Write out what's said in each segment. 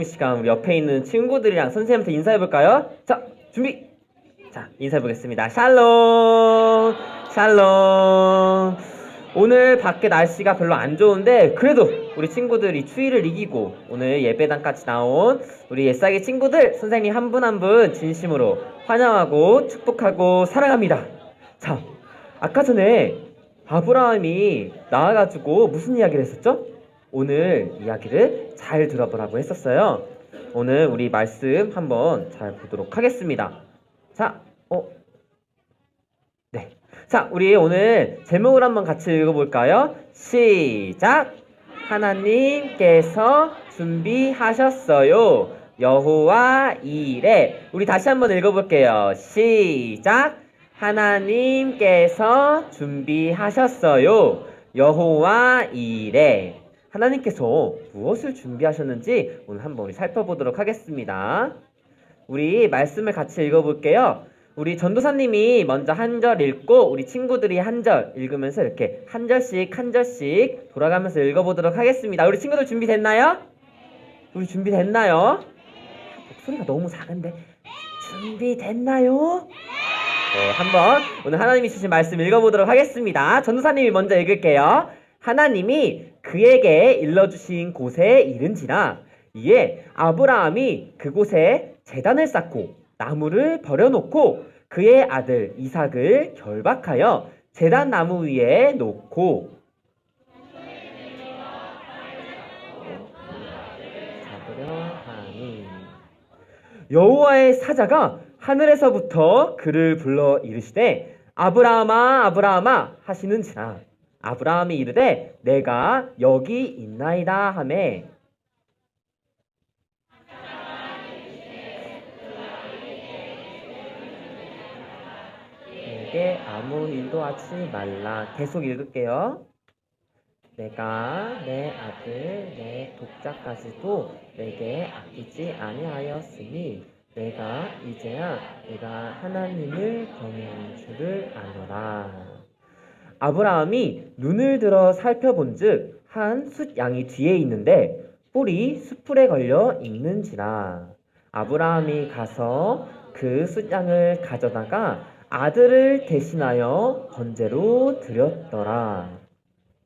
시간 우리 옆에 있는 친구들이랑 선생님한테 인사해볼까요? 자, 준비! 자, 인사해보겠습니다. 샬롬! 샬롬! 오늘 밖에 날씨가 별로 안 좋은데 그래도 우리 친구들이 추위를 이기고 오늘 예배당까지 나온 우리 옛사기 친구들 선생님 한 분 한 분 진심으로 환영하고 축복하고 사랑합니다. 자, 아까 전에 아브라함이 나와가지고 무슨 이야기를 했었죠? 오늘 이야기를 잘 들어보라고 했었어요. 오늘 우리 말씀 한번 잘 보도록 하겠습니다. 자, 네. 자, 우리 오늘 제목을 한번 같이 읽어볼까요? 시작! 하나님께서 준비하셨어요. 여호와 이레. 우리 다시 한번 읽어볼게요. 시작! 하나님께서 준비하셨어요. 여호와 이레. 하나님께서 무엇을 준비하셨는지 오늘 한번 우리 살펴보도록 하겠습니다. 우리 말씀을 같이 읽어볼게요. 우리 전도사님이 먼저 한 절 읽고 우리 친구들이 한 절 읽으면서 이렇게 한 절씩 돌아가면서 읽어보도록 하겠습니다. 우리 친구들 준비됐나요? 우리 준비됐나요? 목소리가 너무 작은데 준비됐나요? 네, 한번 오늘 하나님이 주신 말씀 읽어보도록 하겠습니다. 전도사님이 먼저 읽을게요. 하나님이 그에게 일러주신 곳에 이른지라 이에 아브라함이 그곳에 제단을 쌓고 나무를 버려놓고 그의 아들 이삭을 결박하여 제단 나무 위에 놓고 잡으려 하니 여호와의 사자가 하늘에서부터 그를 불러 이르시되 아브라함아 아브라함아 하시는지라 아브라함이 이르되 내가 여기 있나이다 하매 내게 아무 일도 하지 말라. 계속 읽을게요. 내가 내 아들 내 독자까지도 내게 아끼지 아니하였으니 내가 이제야 내가 하나님을 경외하는 줄을 아노라. 아브라함이 눈을 들어 살펴본즉 한 숫양이 뒤에 있는데 뿔이 숯불에 걸려 있는지라. 아브라함이 가서 그 숫양을 가져다가 아들을 대신하여 번제로 드렸더라.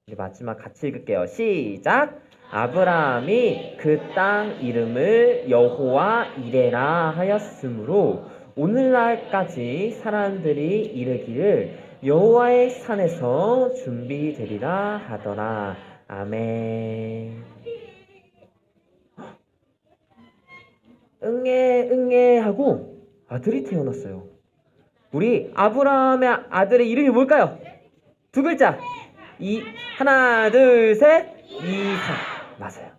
이제 마지막 같이 읽을게요. 시작! 아브라함이 그 땅 이름을 여호와 이레라 하였으므로 오늘날까지 사람들이 이르기를 여호와의 산에서 준비되리라 하더라. 아멘. 응애 하고 아들이 태어났어요. 우리 아브라함의 아들의 이름이 뭘까요? 두 글자. 하나, 둘, 셋. 이삭. 맞아요.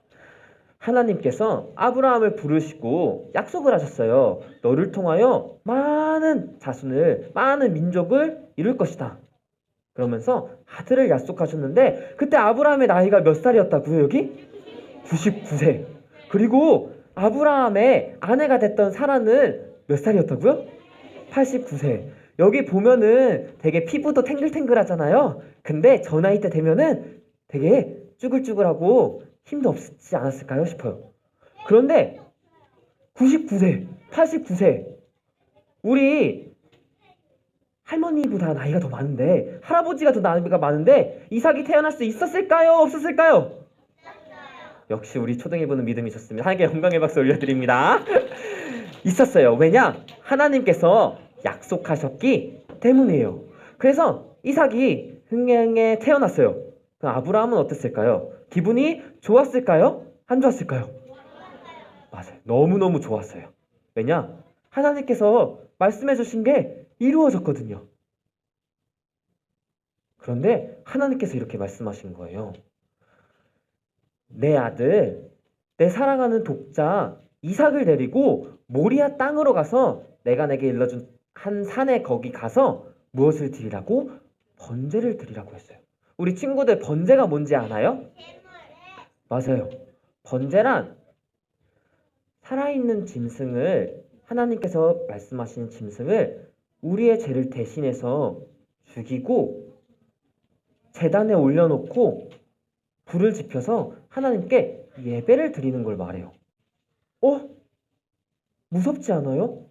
하나님께서 아브라함을 부르시고 약속을 하셨어요. 너를 통하여 많은 자손을, 많은 민족을 이룰 것이다. 그러면서 아들을 약속하셨는데 그때 아브라함의 나이가 몇 살이었다고요, 여기? 99세. 그리고 아브라함의 아내가 됐던 사라는 몇 살이었다고요? 89세. 여기 보면은 되게 피부도 탱글탱글하잖아요. 근데 저 나이 때 되면은 되게 쭈글쭈글하고 힘도 없지 않았을까요 싶어요. 그런데 99세, 89세. 우리 할머니보다 나이가 더 많은데 할아버지가 더 나이가 많은데 이삭이 태어날 수 있었을까요? 없었을까요? 역시 우리 초등일부는 믿음이 좋습니다. 하나님께 영광의 박수 올려드립니다. 있었어요. 왜냐? 하나님께서 약속하셨기 때문이에요. 그래서 이삭이 흥행에 태어났어요. 그럼 아브라함은 어땠을까요? 기분이 좋았을까요? 안 좋았을까요? 맞아요. 너무너무 좋았어요. 왜냐? 하나님께서 말씀해 주신 게 이루어졌거든요. 그런데 하나님께서 이렇게 말씀하신 거예요. 내 아들, 내 사랑하는 독자 이삭을 데리고 모리아 땅으로 가서 내가 내게 일러준 한 산에 거기 가서 무엇을 드리라고? 번제를 드리라고 했어요. 우리 친구들 번제가 뭔지 아나요? 맞아요. 번제란 살아있는 짐승을 하나님께서 말씀하신 짐승을 우리의 죄를 대신해서 죽이고 제단에 올려놓고 불을 지펴서 하나님께 예배를 드리는 걸 말해요. 어? 무섭지 않아요?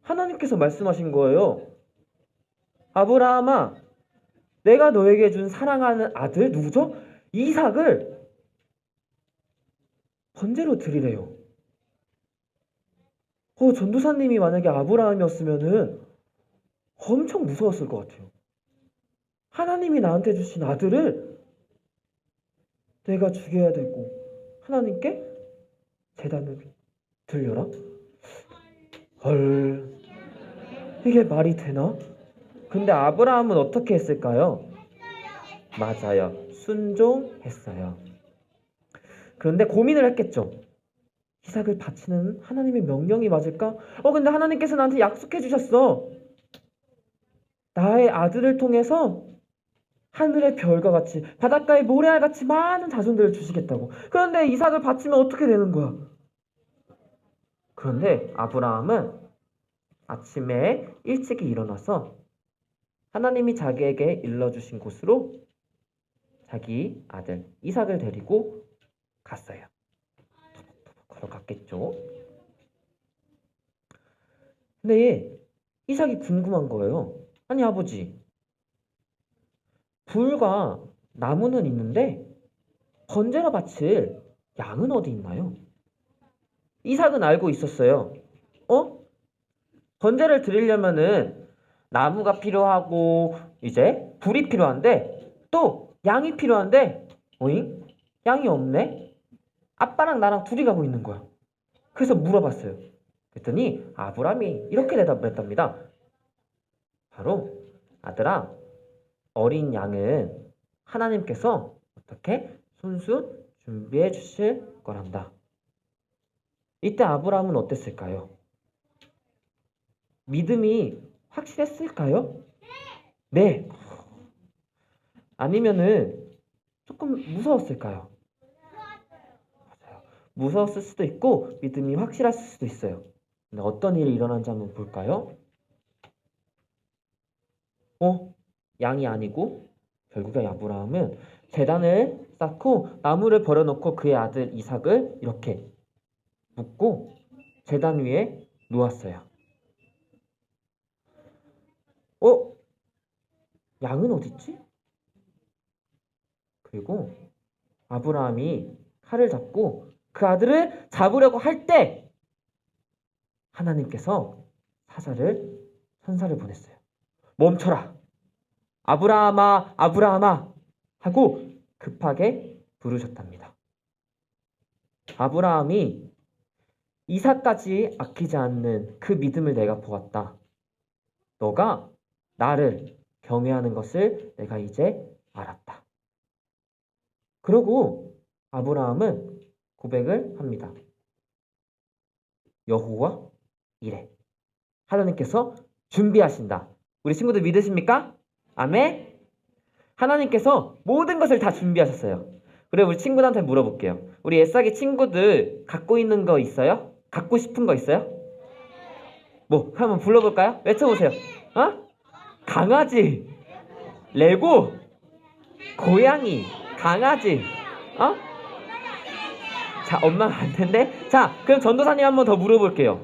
하나님께서 말씀하신 거예요. 아브라함아, 내가 너에게 준 사랑하는 아들 누구죠? 이삭을 번제로 드리래요. 전도사님이 만약에 아브라함이었으면은 엄청 무서웠을 것 같아요. 하나님이 나한테 주신 아들을 내가 죽여야 되고 하나님께 제단을 들려라? 헐, 이게 말이 되나? 근데 아브라함은 어떻게 했을까요? 맞아요. 순종했어요. 그런데 고민을 했겠죠. 이삭을 바치는 하나님의 명령이 맞을까? 근데 하나님께서 나한테 약속해 주셨어. 나의 아들을 통해서 하늘의 별과 같이 바닷가의 모래알 같이 많은 자손들을 주시겠다고. 그런데 이삭을 바치면 어떻게 되는 거야? 그런데 아브라함은 아침에 일찍이 일어나서 하나님이 자기에게 일러주신 곳으로 자기 아들 이삭을 데리고 갔어요. 걸어갔겠죠. 근데 이삭이 궁금한 거예요. 아니 아버지, 불과 나무는 있는데 번제로 바칠 양은 어디 있나요? 이삭은 알고 있었어요. 번제를 드리려면은 나무가 필요하고 이제 불이 필요한데 또 양이 필요한데 어잉? 양이 없네? 아빠랑 나랑 둘이 가고 있는 거야. 그래서 물어봤어요. 그랬더니 아브라함이 이렇게 대답을 했답니다. 바로 아들아, 어린 양은 하나님께서 어떻게 손수 준비해 주실 거란다. 이때 아브라함은 어땠을까요? 믿음이 확실했을까요? 네. 아니면은 조금 무서웠을까요? 맞아요. 무서웠을 수도 있고 믿음이 확실했을 수도 있어요. 근데 어떤 일이 일어난지 한번 볼까요? 양이 아니고 결국에 아브라함은 제단을 쌓고 나무를 버려놓고 그의 아들 이삭을 이렇게 묶고 제단 위에 놓았어요. 양은 어딨지? 그리고 아브라함이 칼을 잡고 그 아들을 잡으려고 할 때 하나님께서 선사를 보냈어요. 멈춰라. 아브라함아, 아브라함아 하고 급하게 부르셨답니다. 아브라함이 이삭까지 아끼지 않는 그 믿음을 내가 보았다. 너가 나를 경외하는 것을 내가 이제 알았다. 그러고 아브라함은 고백을 합니다. 여호와 이래. 하나님께서 준비하신다. 우리 친구들 믿으십니까? 아멘. 하나님께서 모든 것을 다 준비하셨어요. 그래 우리 친구들한테 물어볼게요. 우리 애싹이 친구들 갖고 있는 거 있어요? 갖고 싶은 거 있어요? 뭐 한번 불러볼까요? 외쳐보세요. 강아지, 레고, 고양이, 강아지. 자, 엄마가 안 텐데. 자, 그럼 전도사님 한번 더 물어볼게요.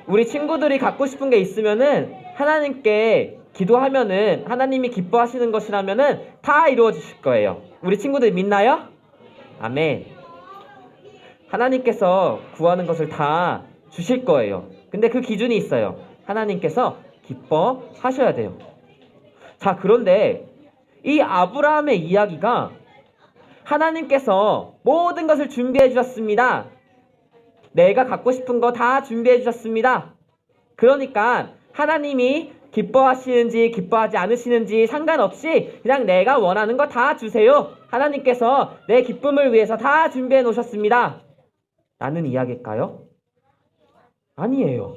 우리 친구들이 갖고 싶은 게 있으면은 하나님께 기도하면은 하나님이 기뻐하시는 것이라면은 다 이루어 주실 거예요. 우리 친구들 믿나요? 아멘. 하나님께서 구하는 것을 다 주실 거예요. 근데 그 기준이 있어요. 하나님께서 기뻐하셔야 돼요. 자, 그런데 이 아브라함의 이야기가 하나님께서 모든 것을 준비해 주셨습니다. 내가 갖고 싶은 거 다 준비해 주셨습니다. 그러니까 하나님이 기뻐하시는지 기뻐하지 않으시는지 상관없이 그냥 내가 원하는 거 다 주세요. 하나님께서 내 기쁨을 위해서 다 준비해 놓으셨습니다. 라는 이야기일까요? 아니에요.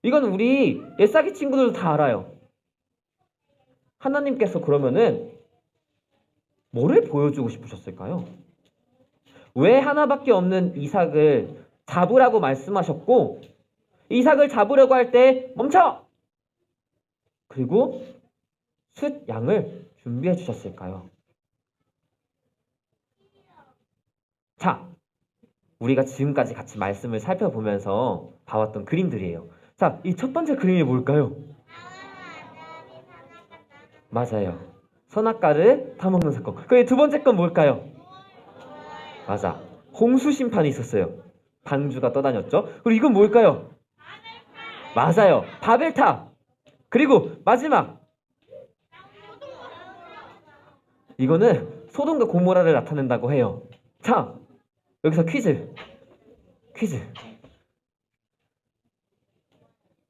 이건 우리 옛사기 친구들도 다 알아요. 하나님께서 그러면은 뭐를 보여주고 싶으셨을까요? 왜 하나밖에 없는 이삭을 잡으라고 말씀하셨고 이삭을 잡으려고 할 때 멈춰! 그리고 숫 양을 준비해 주셨을까요? 자, 우리가 지금까지 같이 말씀을 살펴보면서 봐왔던 그림들이에요. 자, 이 첫 번째 그림이 뭘까요? 맞아요. 선악과를 타먹는 사건. 그리고 두 번째 건 뭘까요? 맞아. 홍수 심판이 있었어요. 방주가 떠다녔죠. 그리고 이건 뭘까요? 맞아요. 바벨탑. 그리고 마지막. 이거는 소돔과 고모라를 나타낸다고 해요. 자, 여기서 퀴즈.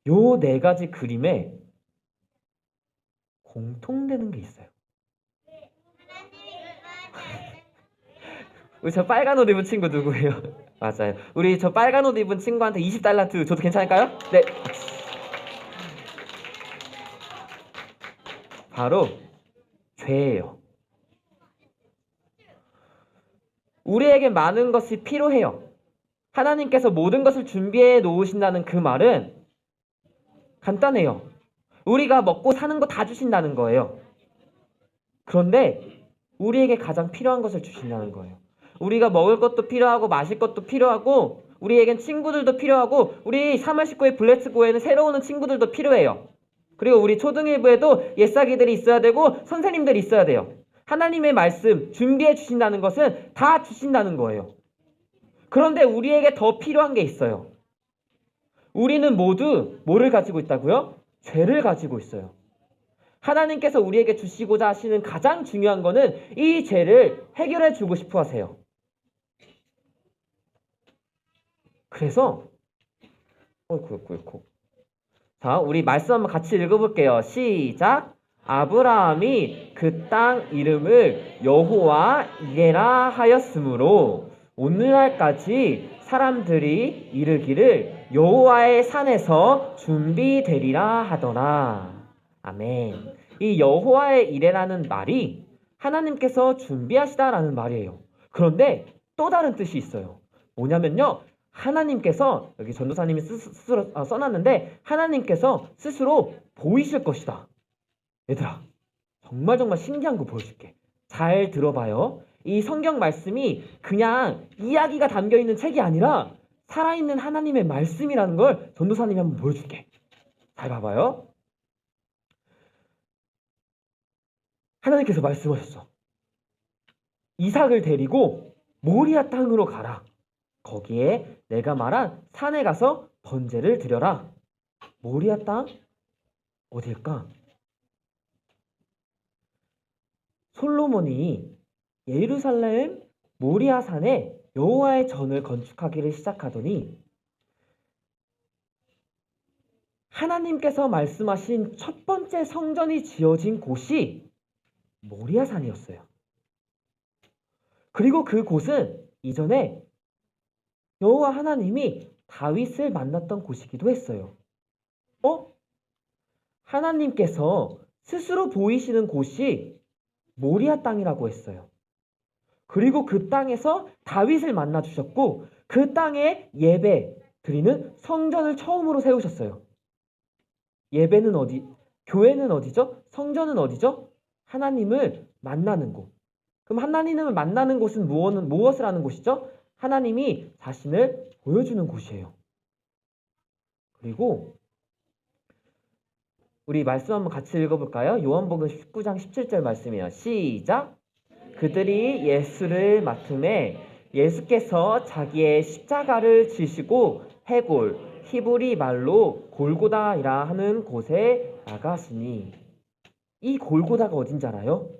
요 네 가지 그림에 공통되는 게 있어요. 우리 저 빨간 옷 입은 친구 누구예요? 맞아요. 우리 저 빨간 옷 입은 친구한테 20달란트 줘도 괜찮을까요? 네. 바로 죄예요. 우리에게 많은 것이 필요해요. 하나님께서 모든 것을 준비해 놓으신다는 그 말은 간단해요. 우리가 먹고 사는 거 다 주신다는 거예요. 그런데 우리에게 가장 필요한 것을 주신다는 거예요. 우리가 먹을 것도 필요하고 마실 것도 필요하고 우리에겐 친구들도 필요하고 우리 3월 19일 블레츠고에는 새로 오는 친구들도 필요해요. 그리고 우리 초등일부에도 옛사기들이 있어야 되고 선생님들이 있어야 돼요. 하나님의 말씀 준비해 주신다는 것은 다 주신다는 거예요. 그런데 우리에게 더 필요한 게 있어요. 우리는 모두 뭐를 가지고 있다고요? 죄를 가지고 있어요. 하나님께서 우리에게 주시고자 하시는 가장 중요한 거는 이 죄를 해결해 주고 싶어 하세요. 그래서 자, 우리 말씀 한번 같이 읽어볼게요. 시작. 아브라함이 그 땅 이름을 여호와 이레라 하였으므로 오늘날까지 사람들이 이르기를 여호와의 산에서 준비되리라 하더라. 아멘. 이 여호와의 이레라는 말이 하나님께서 준비하시다라는 말이에요. 그런데 또 다른 뜻이 있어요. 뭐냐면요. 하나님께서 여기 전도사님이 스스로 써놨는데 하나님께서 스스로 보이실 것이다. 얘들아, 정말 신기한 거 보여줄게. 잘 들어봐요. 이 성경 말씀이 그냥 이야기가 담겨있는 책이 아니라 살아있는 하나님의 말씀이라는 걸 전도사님이 한번 보여줄게. 잘 봐봐요. 하나님께서 말씀하셨어. 이삭을 데리고 모리아 땅으로 가라. 거기에 내가 말한 산에 가서 번제를 드려라. 모리아 땅? 어딜까? 솔로몬이 예루살렘 모리아 산에 여호와의 전을 건축하기를 시작하더니 하나님께서 말씀하신 첫 번째 성전이 지어진 곳이 모리아 산이었어요. 그리고 그 곳은 이전에 여호와 하나님이 다윗을 만났던 곳이기도 했어요. 하나님께서 스스로 보이시는 곳이 모리아 땅이라고 했어요. 그리고 그 땅에서 다윗을 만나 주셨고 그 땅에 예배 드리는 성전을 처음으로 세우셨어요. 예배는 어디? 교회는 어디죠? 성전은 어디죠? 하나님을 만나는 곳. 그럼 하나님을 만나는 곳은 무엇을 하는 곳이죠? 하나님이 자신을 보여주는 곳이에요. 그리고 우리 말씀 한번 같이 읽어볼까요? 요한복음 19장 17절 말씀이에요. 시작! 그들이 예수를 맡음에 예수께서 자기의 십자가를 지시고 해골, 히브리 말로 골고다이라 하는 곳에 나가시니 이 골고다가 어딘지 알아요?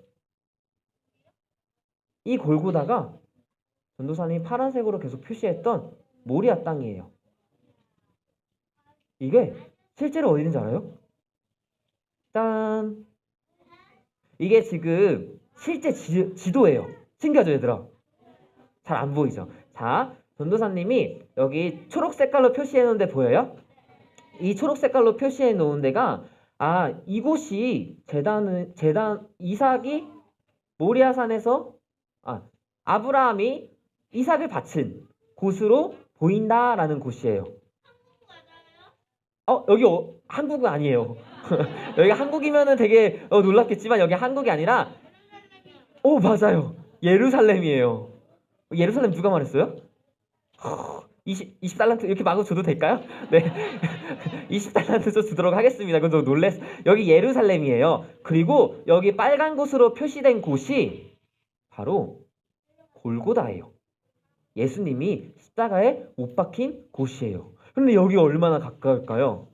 이 골고다가 전도사님이 파란색으로 계속 표시했던 모리아 땅이에요. 이게 실제로 어딘지 알아요? 짠! 이게 지금 실제 지도예요. 신기하죠, 얘들아? 잘 안 보이죠? 자, 전도사님이 여기 초록 색깔로 표시해 놓은 데 보여요? 이 초록 색깔로 표시해 놓은 데가 이곳이 이삭이 모리아산에서 아브라함이 이삭을 바친 곳으로 보인다라는 곳이에요. 여기 한국은 아니에요. 여기가 한국이면은 되게 놀랍겠지만 여기 한국이 아니라 맞아요. 예루살렘이에요. 예루살렘 누가 말했어요? 20달란트 이렇게 마구 줘도 될까요? 네. 20달란트 주도록 하겠습니다. 그건 좀 놀랬어. 여기 예루살렘이에요. 그리고 여기 빨간 곳으로 표시된 곳이 바로 골고다예요. 예수님이 십자가에 못 박힌 곳이에요. 그런데 여기 얼마나 가까울까요?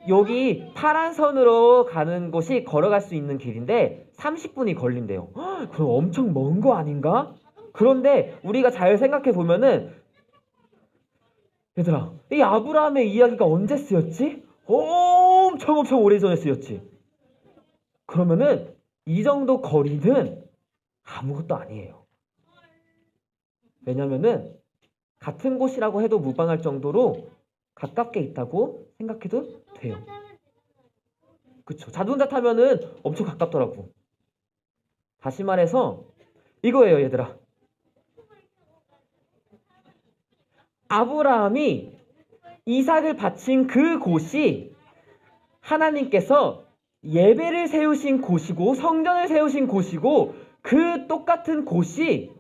여기 파란 선으로 가는 곳이 걸어갈 수 있는 길인데 30분이 걸린대요. 그럼 엄청 먼 거 아닌가? 그런데 우리가 잘 생각해 보면은 얘들아, 이 아브라함의 이야기가 언제 쓰였지? 엄청 오래전에 쓰였지. 그러면은 이 정도 거리는 아무것도 아니에요. 왜냐면은 같은 곳이라고 해도 무방할 정도로 가깝게 있다고 생각해도 돼요. 그쵸? 자동차 타면은 엄청 가깝더라고. 다시 말해서 이거예요, 얘들아. 아브라함이 이삭을 바친 그 곳이 하나님께서 예배를 세우신 곳이고 성전을 세우신 곳이고 그 똑같은 곳이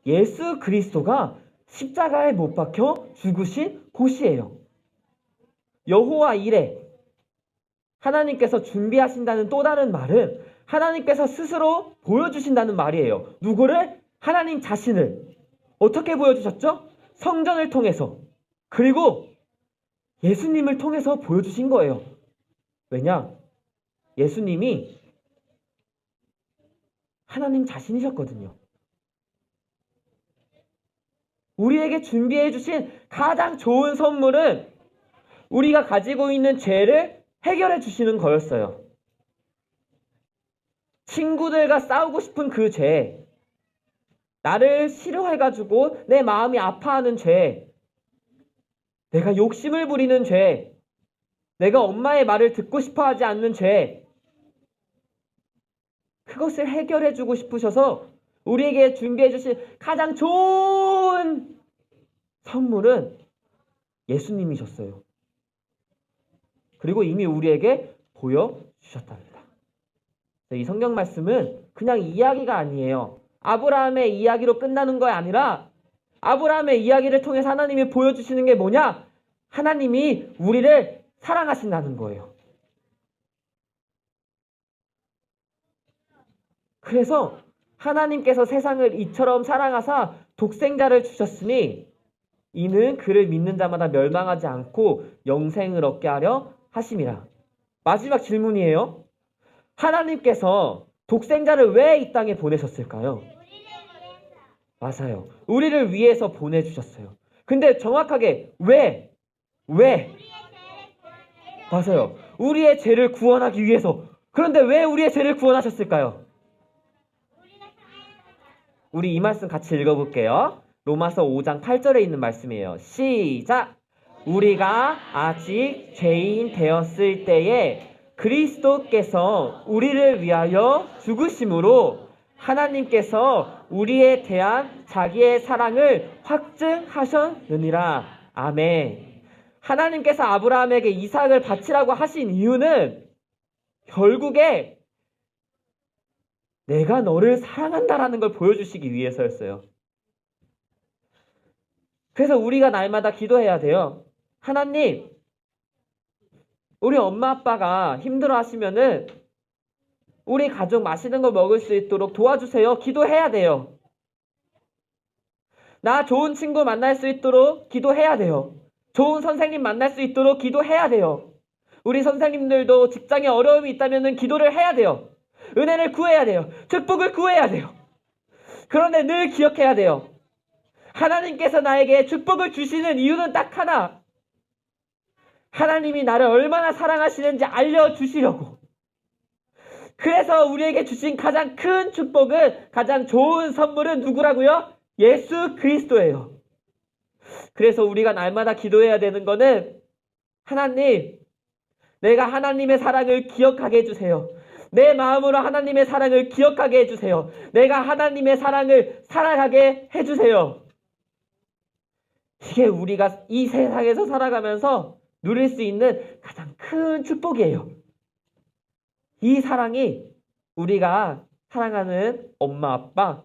예수 그리스도가 십자가에 못 박혀 죽으신 곳이에요. 여호와 이레, 하나님께서 준비하신다는 또 다른 말은 하나님께서 스스로 보여주신다는 말이에요. 누구를? 하나님 자신을. 어떻게 보여주셨죠? 성전을 통해서. 그리고 예수님을 통해서 보여주신 거예요. 왜냐? 예수님이 하나님 자신이셨거든요. 우리에게 준비해 주신 가장 좋은 선물은 우리가 가지고 있는 죄를 해결해 주시는 거였어요. 친구들과 싸우고 싶은 그 죄, 나를 싫어해가지고 내 마음이 아파하는 죄, 내가 욕심을 부리는 죄, 내가 엄마의 말을 듣고 싶어 하지 않는 죄, 그것을 해결해 주고 싶으셔서 우리에게 준비해 주신 가장 좋은 선물은 예수님이셨어요. 그리고 이미 우리에게 보여주셨답니다. 이 성경 말씀은 그냥 이야기가 아니에요. 아브라함의 이야기로 끝나는 거 아니라 아브라함의 이야기를 통해서 하나님이 보여주시는 게 뭐냐? 하나님이 우리를 사랑하신다는 거예요. 그래서 하나님께서 세상을 이처럼 사랑하사 독생자를 주셨으니 이는 그를 믿는 자마다 멸망하지 않고 영생을 얻게 하려 하심이라. 마지막 질문이에요. 하나님께서 독생자를 왜 이 땅에 보내셨을까요? 맞아요. 우리를 위해서 보내주셨어요. 근데 정확하게 왜? 맞아요. 우리의 죄를 구원하기 위해서. 그런데 왜 우리의 죄를 구원하셨을까요? 우리 이 말씀 같이 읽어볼게요. 로마서 5장 8절에 있는 말씀이에요. 시작! 우리가 아직 죄인 되었을 때에 그리스도께서 우리를 위하여 죽으심으로 하나님께서 우리에 대한 자기의 사랑을 확증하셨느니라. 아멘. 하나님께서 아브라함에게 이삭을 바치라고 하신 이유는 결국에 내가 너를 사랑한다라는 걸 보여주시기 위해서였어요. 그래서 우리가 날마다 기도해야 돼요. 하나님, 우리 엄마 아빠가 힘들어 하시면은 우리 가족 맛있는 거 먹을 수 있도록 도와주세요. 기도해야 돼요. 나 좋은 친구 만날 수 있도록 기도해야 돼요. 좋은 선생님 만날 수 있도록 기도해야 돼요. 우리 선생님들도 직장에 어려움이 있다면은 기도를 해야 돼요. 은혜를 구해야 돼요. 축복을 구해야 돼요. 그런데 늘 기억해야 돼요. 하나님께서 나에게 축복을 주시는 이유는 딱 하나. 하나님이 나를 얼마나 사랑하시는지 알려주시려고. 그래서 우리에게 주신 가장 큰 축복은, 가장 좋은 선물은 누구라고요? 예수 그리스도예요. 그래서 우리가 날마다 기도해야 되는 거는 하나님, 내가 하나님의 사랑을 기억하게 해주세요. 내 마음으로 하나님의 사랑을 기억하게 해주세요. 내가 하나님의 사랑을 살아가게 해주세요. 이게 우리가 이 세상에서 살아가면서 누릴 수 있는 가장 큰 축복이에요. 이 사랑이 우리가 사랑하는 엄마, 아빠,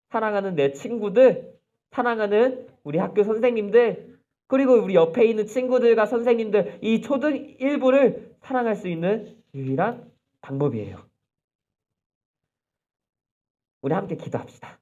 사랑하는 내 친구들, 사랑하는 우리 학교 선생님들, 그리고 우리 옆에 있는 친구들과 선생님들, 이 초등 1부를 사랑할 수 있는 유일한 방법이에요. 우리 함께 기도합시다.